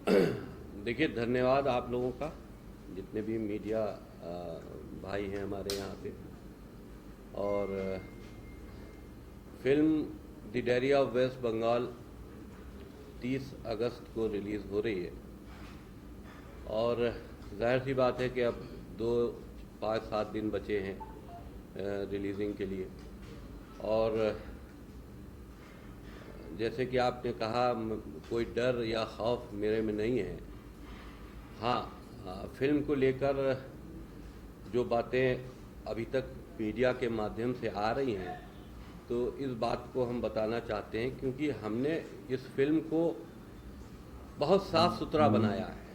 देखिए, धन्यवाद आप लोगों का, जितने भी मीडिया भाई हैं हमारे यहाँ पे। और film the diary of West Bengal 30 अगस्त को रिलीज़ हो रही है। और जाहिर सी बात है कि अब 5-7 दिन बचे हैं रिलीजिंग के लिए। और जैसे कि आपने कहा, कोई डर या खौफ मेरे में नहीं है। हाँ, फिल्म को लेकर जो बातें अभी तक मीडिया के माध्यम से आ रही हैं, तो इस बात को हम बताना चाहते हैं, क्योंकि हमने इस फिल्म को बहुत साफ सुथरा बनाया है।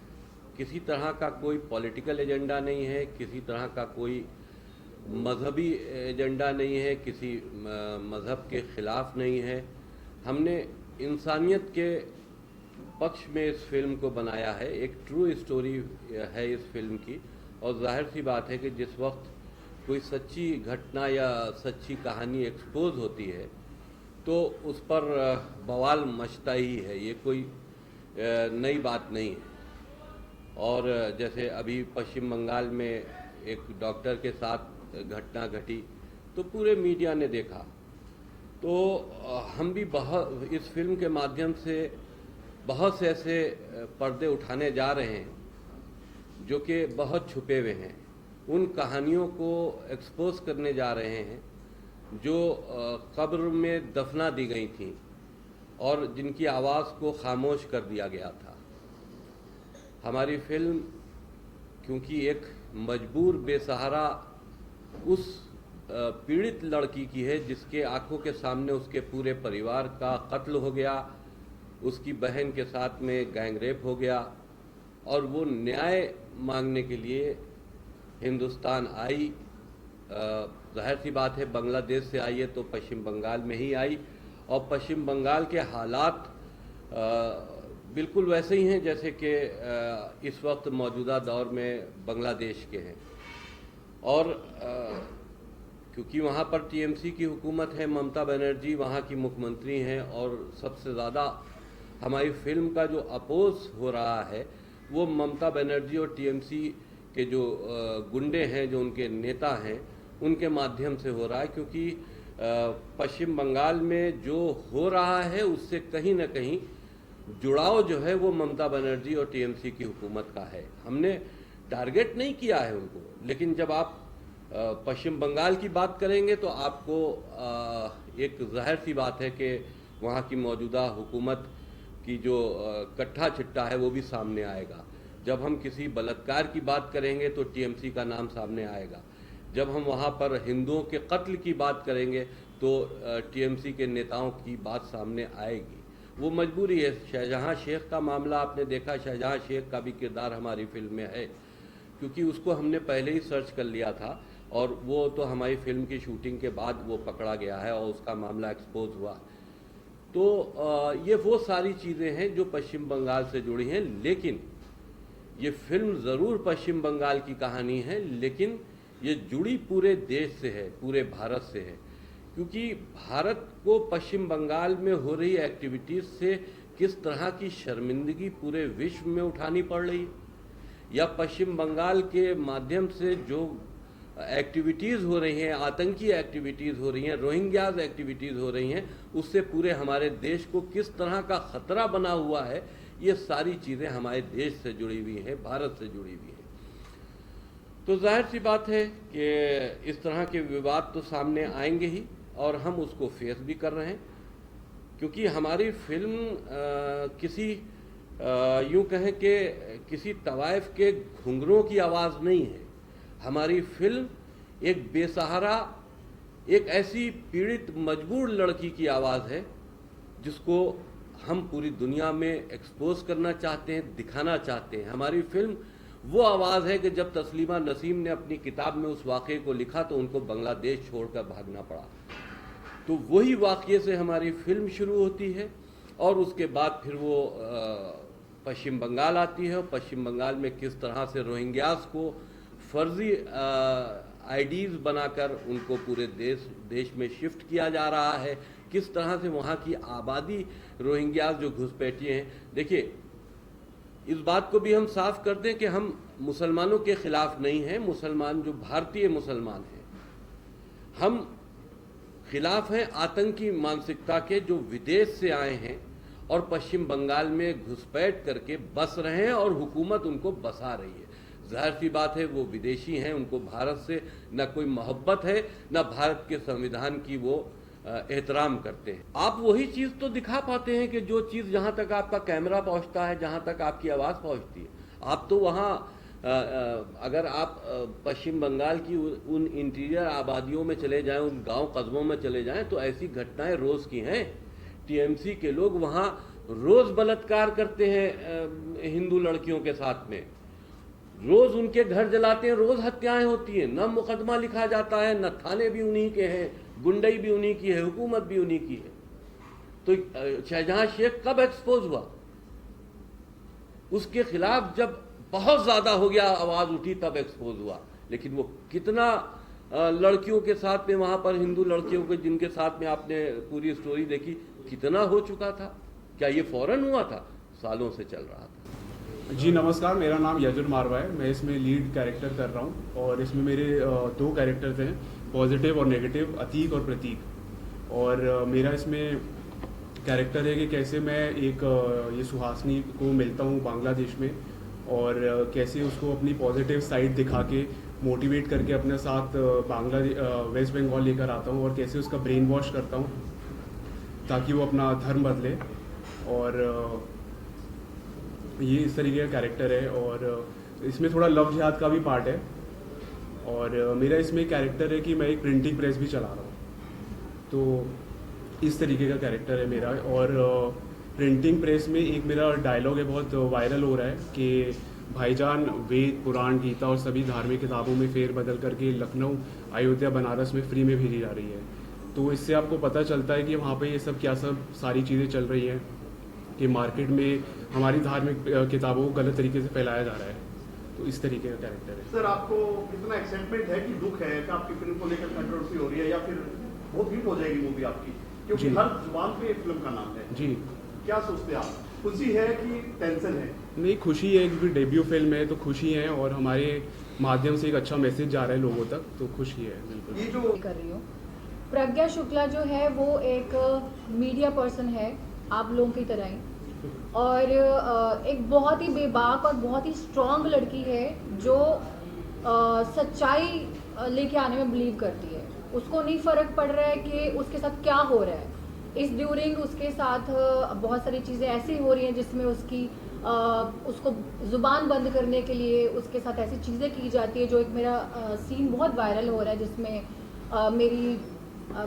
किसी तरह का कोई पॉलिटिकल एजेंडा नहीं है, किसी तरह का कोई मजहबी एजेंडा नहीं है, किसी मज़हब के ख़िलाफ़ नहीं है। हमने इंसानियत के पक्ष में इस फिल्म को बनाया है। एक ट्रू स्टोरी है इस फिल्म की। और जाहिर सी बात है कि जिस वक्त कोई सच्ची घटना या सच्ची कहानी एक्सपोज होती है तो उस पर बवाल मचता ही है। ये कोई नई बात नहीं है। और जैसे अभी पश्चिम बंगाल में एक डॉक्टर के साथ घटना घटी तो पूरे मीडिया ने देखा। तो हम भी बहुत इस फिल्म के माध्यम से बहुत से ऐसे पर्दे उठाने जा रहे हैं जो कि बहुत छुपे हुए हैं। उन कहानियों को एक्सपोज करने जा रहे हैं जो कब्र में दफना दी गई थी और जिनकी आवाज़ को खामोश कर दिया गया था। हमारी फिल्म क्योंकि एक मजबूर बेसहारा उस पीड़ित लड़की की है जिसके आंखों के सामने उसके पूरे परिवार का कत्ल हो गया, उसकी बहन के साथ में गैंगरेप हो गया, और वो न्याय मांगने के लिए हिंदुस्तान आई। जाहिर सी बात है, बांग्लादेश से आई है तो पश्चिम बंगाल में ही आई। और पश्चिम बंगाल के हालात बिल्कुल वैसे ही हैं जैसे कि इस वक्त मौजूदा दौर में बांग्लादेश के हैं। और क्योंकि वहाँ पर टीएमसी की हुकूमत है, ममता बनर्जी वहाँ की मुख्यमंत्री हैं, और सबसे ज़्यादा हमारी फिल्म का जो अपोज हो रहा है वो ममता बनर्जी और टीएमसी के जो गुंडे हैं, जो उनके नेता हैं, उनके माध्यम से हो रहा है। क्योंकि पश्चिम बंगाल में जो हो रहा है उससे कहीं ना कहीं जुड़ाव जो है वो ममता बनर्जी और टीएमसी की हुकूमत का है। हमने टारगेट नहीं किया है उनको, लेकिन जब आप पश्चिम बंगाल की बात करेंगे तो आपको एक जाहिर सी बात है कि वहाँ की मौजूदा हुकूमत की जो कट्ठा चिट्ठा है वो भी सामने आएगा। जब हम किसी बलात्कार की बात करेंगे तो टीएमसी का नाम सामने आएगा। जब हम वहाँ पर हिंदुओं के कत्ल की बात करेंगे तो टीएमसी के नेताओं की बात सामने आएगी। वो मजबूरी है। शाहजहां शेख का मामला आपने देखा, शाहजहां शेख का भी किरदार हमारी फिल्म में है, क्योंकि उसको हमने पहले ही सर्च कर लिया था और वो तो हमारी फिल्म की शूटिंग के बाद वो पकड़ा गया है और उसका मामला एक्सपोज हुआ। तो ये वो सारी चीज़ें हैं जो पश्चिम बंगाल से जुड़ी हैं। लेकिन ये फिल्म ज़रूर पश्चिम बंगाल की कहानी है, लेकिन ये जुड़ी पूरे देश से है, पूरे भारत से है। क्योंकि भारत को पश्चिम बंगाल में हो रही एक्टिविटीज़ से किस तरह की शर्मिंदगी पूरे विश्व में उठानी पड़ रही, या पश्चिम बंगाल के माध्यम से जो एक्टिविटीज़ हो रही हैं, आतंकी एक्टिविटीज़ हो रही हैं, रोहिंग्याज एक्टिविटीज़ हो रही हैं, उससे पूरे हमारे देश को किस तरह का ख़तरा बना हुआ है, ये सारी चीज़ें हमारे देश से जुड़ी हुई हैं, भारत से जुड़ी हुई हैं। तो जाहिर सी बात है कि इस तरह के विवाद तो सामने आएंगे ही, और हम उसको फेस भी कर रहे हैं। क्योंकि हमारी फिल्म किसी यूँ कहें कि किसी तवाइफ के घुंघरों की आवाज़ नहीं है। हमारी फिल्म एक बेसहारा, एक ऐसी पीड़ित मजबूर लड़की की आवाज़ है जिसको हम पूरी दुनिया में एक्सपोज करना चाहते हैं, दिखाना चाहते हैं। हमारी फिल्म वो आवाज़ है कि जब तस्लीमा नसीम ने अपनी किताब में उस वाक़े को लिखा तो उनको बांग्लादेश छोड़कर भागना पड़ा। तो वही वाक़े से हमारी फिल्म शुरू होती है और उसके बाद फिर वो पश्चिम बंगाल आती है। और पश्चिम बंगाल में किस तरह से रोहिंग्यास को फर्जी आईडीज़ बनाकर उनको पूरे देश में शिफ्ट किया जा रहा है, किस तरह से वहाँ की आबादी रोहिंग्यास जो घुसपैठिए हैं। देखिए, इस बात को भी हम साफ कर दें कि हम मुसलमानों के खिलाफ नहीं हैं। मुसलमान जो भारतीय मुसलमान हैं, हम खिलाफ हैं आतंकी मानसिकता के, जो विदेश से आए हैं और पश्चिम बंगाल में घुसपैठ करके बस रहे हैं और हुकूमत उनको बसा रही है। जाहिर सी बात है वो विदेशी हैं, उनको भारत से न कोई मोहब्बत है, न भारत के संविधान की वो एहतराम करते हैं। आप वही चीज़ तो दिखा पाते हैं कि जो चीज़ जहाँ तक आपका कैमरा पहुँचता है, जहाँ तक आपकी आवाज़ पहुँचती है। आप तो वहाँ अगर आप पश्चिम बंगाल की उन इंटीरियर आबादियों में चले जाएं, उन गांव कस्बों में चले जाएं, तो ऐसी घटनाएं रोज़ की हैं। टीएमसी के लोग वहाँ रोज़ बलात्कार करते हैं हिंदू लड़कियों के साथ में, रोज़ उनके घर जलाते हैं, रोज़ हत्याएं होती हैं, न मुकदमा लिखा जाता है, न थाने भी उन्हीं के हैं, गुंडई भी उन्हीं की है, हुकूमत भी उन्हीं की है। तो शाहजहां शेख कब एक्सपोज हुआ? उसके खिलाफ जब बहुत ज्यादा हो गया, आवाज उठी, तब एक्सपोज हुआ। लेकिन वो कितना लड़कियों के साथ में, वहां पर हिंदू लड़कियों के जिनके साथ में आपने पूरी स्टोरी देखी, कितना हो चुका था? क्या ये फौरन हुआ था? सालों से चल रहा था। जी नमस्कार, मेरा नाम यजुर मारवा है। मैं इसमें लीड कैरेक्टर कर रहा हूँ और इसमें मेरे 2 कैरेक्टर्स हैं, पॉजिटिव और नेगेटिव, अतीक और प्रतीक। और मेरा इसमें कैरेक्टर है कि कैसे मैं एक ये सुहासिनी को मिलता हूँ बांग्लादेश में और कैसे उसको अपनी पॉजिटिव साइड दिखा के मोटिवेट करके अपने साथ वेस्ट बंगाल लेकर आता हूँ और कैसे उसका ब्रेन वॉश करता हूँ ताकि वो अपना धर्म बदले। और ये इस तरीके का कैरेक्टर है और इसमें थोड़ा लव जिहाद का भी पार्ट है। और मेरा इसमें कैरेक्टर है कि मैं एक प्रिंटिंग प्रेस भी चला रहा हूँ, तो इस तरीके का कैरेक्टर है मेरा। और प्रिंटिंग प्रेस में एक मेरा डायलॉग है, बहुत वायरल हो रहा है कि भाईजान वेद पुराण गीता और सभी धार्मिक किताबों में फेर बदल करके लखनऊ अयोध्या बनारस में फ्री में भेजी जा रही है। तो इससे आपको पता चलता है कि वहाँ पे ये सब क्या सब सारी चीज़ें चल रही हैं कि मार्केट में हमारी धार्मिक किताबों को गलत तरीके से फैलाया जा रहा है। तो इस तरीके का कैरेक्टर है। सर, आपको कितना एक्साइटमेंट है कि दुख है कि आपकी फिल्म को लेकर कंट्रोवर्सी हो रही है, या फिर बहुत हिट हो जाएगी मूवी आपकी, क्योंकि हर जुबान पे फिल्म का नाम है जी? क्या सोचते हैं आप? खुशी है कि टेंशन है? नहीं, खुशी है क्योंकि डेब्यू फिल्म है तो खुशी है और हमारे माध्यम से एक अच्छा मैसेज जा रहा है लोगों तक, तो खुशी है बिल्कुल। ये जो कर रही हूँ, प्रज्ञा शुक्ला जो है वो एक मीडिया पर्सन है आप लोगों की तरह ही, और एक बहुत ही बेबाक और बहुत ही स्ट्रांग लड़की है जो सच्चाई लेके आने में बिलीव करती है। उसको नहीं फ़र्क पड़ रहा है कि उसके साथ क्या हो रहा है। इस ड्यूरिंग उसके साथ बहुत सारी चीज़ें ऐसी हो रही हैं जिसमें उसको ज़ुबान बंद करने के लिए उसके साथ ऐसी चीज़ें की जाती है। जो एक मेरा सीन बहुत वायरल हो रहा है जिसमें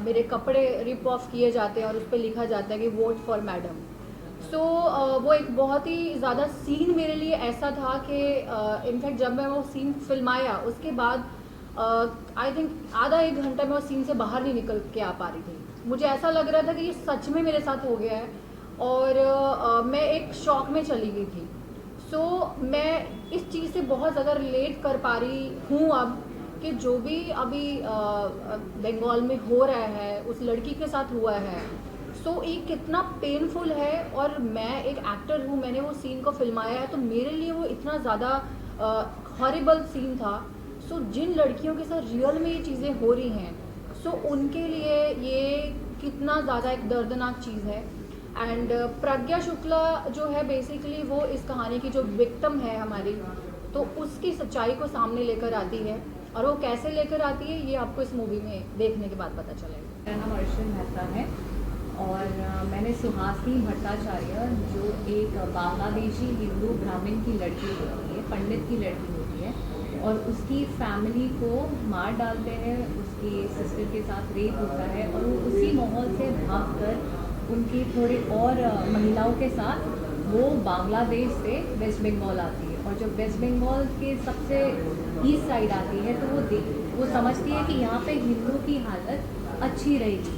मेरे कपड़े रिप ऑफ किए जाते हैं और उस पर लिखा जाता है कि वोट फॉर मैडम। सो वो एक बहुत ही ज़्यादा सीन मेरे लिए ऐसा था कि इनफैक्ट जब मैं वो सीन फिल्माया उसके बाद आई थिंक आधा 1 घंटा मैं उस सीन से बाहर नहीं निकल के आ पा रही थी। मुझे ऐसा लग रहा था कि ये सच में मेरे साथ हो गया है और मैं एक शॉक में चली गई थी। सो मैं इस चीज़ से बहुत ज़्यादा रिलेट कर पा रही हूँ अब कि जो भी अभी बंगाल में हो रहा है उस लड़की के साथ हुआ है, सो ये कितना पेनफुल है। और मैं एक एक्टर हूँ, मैंने वो सीन को फिल्माया है, तो मेरे लिए वो इतना ज़्यादा हॉरिबल सीन था। सो जिन लड़कियों के साथ रियल में ये चीज़ें हो रही हैं, सो उनके लिए ये कितना ज़्यादा एक दर्दनाक चीज़ है। एंड प्रज्ञा शुक्ला जो है बेसिकली वो इस कहानी की जो विक्टिम है हमारी, तो उसकी सच्चाई को सामने लेकर आती है। और वो कैसे लेकर आती है ये आपको इस मूवी में देखने के बाद पता चलेगा। मेरा नाम अर्शन मेहता है और मैंने सुहासिनी भट्टाचार्य, जो एक बांग्लादेशी हिंदू ब्राह्मण की लड़की होती है, पंडित की लड़की होती है, और उसकी फैमिली को मार डालते हैं, उसकी सिस्टर के साथ रेप होता है और वो उसी माहौल से भागकर उनकी थोड़ी और महिलाओं के साथ वो बांग्लादेश से वेस्ट बंगाल आती है। और जब वेस्ट बंगाल के सबसे ईस्ट साइड आती है तो वो समझती है कि यहाँ पे हिंदू की हालत अच्छी रहेगी,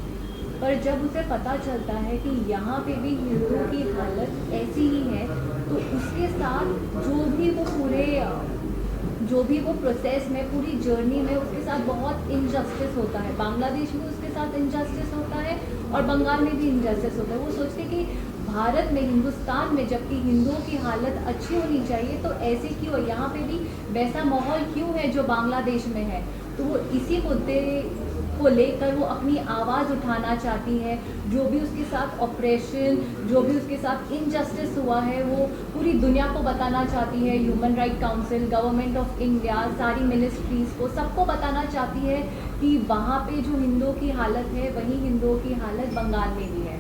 पर जब उसे पता चलता है कि यहाँ पे भी हिंदुओं की हालत ऐसी ही है, तो उसके साथ जो भी वो प्रोसेस में पूरी जर्नी में उसके साथ बहुत इनजस्टिस होता है। बांग्लादेश में उसके साथ इनजस्टिस होता है और बंगाल में भी इनजस्टिस होता है। वो सोचते कि भारत में, हिंदुस्तान में, जबकि हिंदुओं की हालत अच्छी होनी चाहिए, तो ऐसे क्यों, यहाँ पे भी वैसा माहौल क्यों है जो बांग्लादेश में है। तो वो इसी मुद्दे को लेकर वो अपनी आवाज़ उठाना चाहती है। जो भी उसके साथ ऑपरेशन, जो भी उसके साथ इनजस्टिस हुआ है, वो पूरी दुनिया को बताना चाहती है। Human right council, government of India, सारी मिनिस्ट्रीज़ को, सबको बताना चाहती है कि वहाँ पे जो हिंदुओं की हालत है वही हिंदुओं की हालत बंगाल में भी है।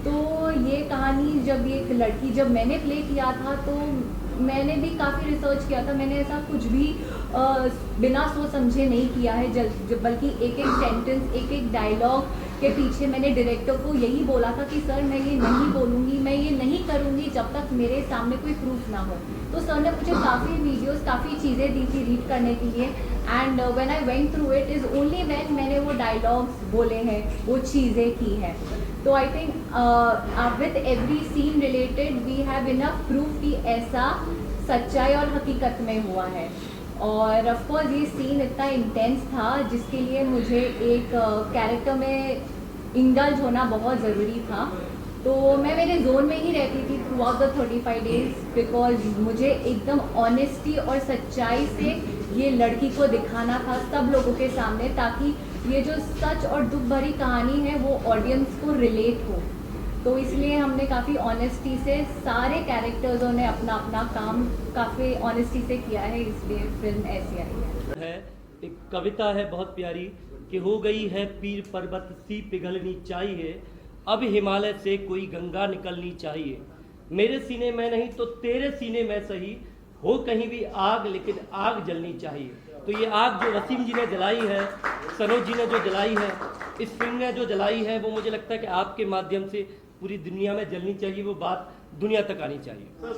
तो ये कहानी जब ये लड़की, जब मैंने प्ले किया था तो मैंने भी काफ़ी रिसर्च किया था। मैंने ऐसा कुछ भी बिना सोच समझे नहीं किया है, बल्कि एक एक सेंटेंस, एक एक डायलॉग के पीछे मैंने डायरेक्टर को यही बोला था कि सर मैं ये नहीं बोलूँगी, मैं ये नहीं करूँगी जब तक मेरे सामने कोई प्रूफ ना हो। तो सर ने मुझे काफ़ी वीडियोस, काफ़ी चीज़ें दी थी रीड करने के लिए, and when I went through it is only when मैंने वो डायलॉग्स बोले हैं, वो चीज़ें की हैं। तो I think with every scene related we have enough proof कि ऐसा सच्चाई और हकीकत में हुआ है। और ऑफ कोर्स ये सीन इतना इंटेंस था जिसके लिए मुझे एक कैरेक्टर में इंडल्ज होना बहुत ज़रूरी था। तो मैं मेरे जोन में ही रहती थी through out the 35 days, because मुझे एकदम ऑनेस्टी और सच्चाई से ये लड़की को दिखाना था सब लोगों के सामने, ताकि ये जो सच और दुख भरी कहानी है वो ऑडियंस को रिलेट हो। तो इसलिए हमने काफ़ी ऑनेस्टी से, सारे कैरेक्टर्सों ने अपना अपना काम काफ़ी ऑनेस्टी से किया है, इसलिए फिल्म ऐसी आई है। एक कविता है बहुत प्यारी कि हो गई है पीर पर्वत सी पिघलनी चाहिए, अब हिमालय से कोई गंगा निकलनी चाहिए। मेरे सीने में नहीं तो तेरे सीने में सही, हो कहीं भी आग लेकिन आग जलनी चाहिए। तो ये आग जो वसीम जी ने जलाई है, सनोज जी ने जो जलाई है, इस फिल्म ने जो जलाई है, वो मुझे लगता है कि आपके माध्यम से पूरी दुनिया में जलनी चाहिए, वो बात दुनिया तक आनी चाहिए।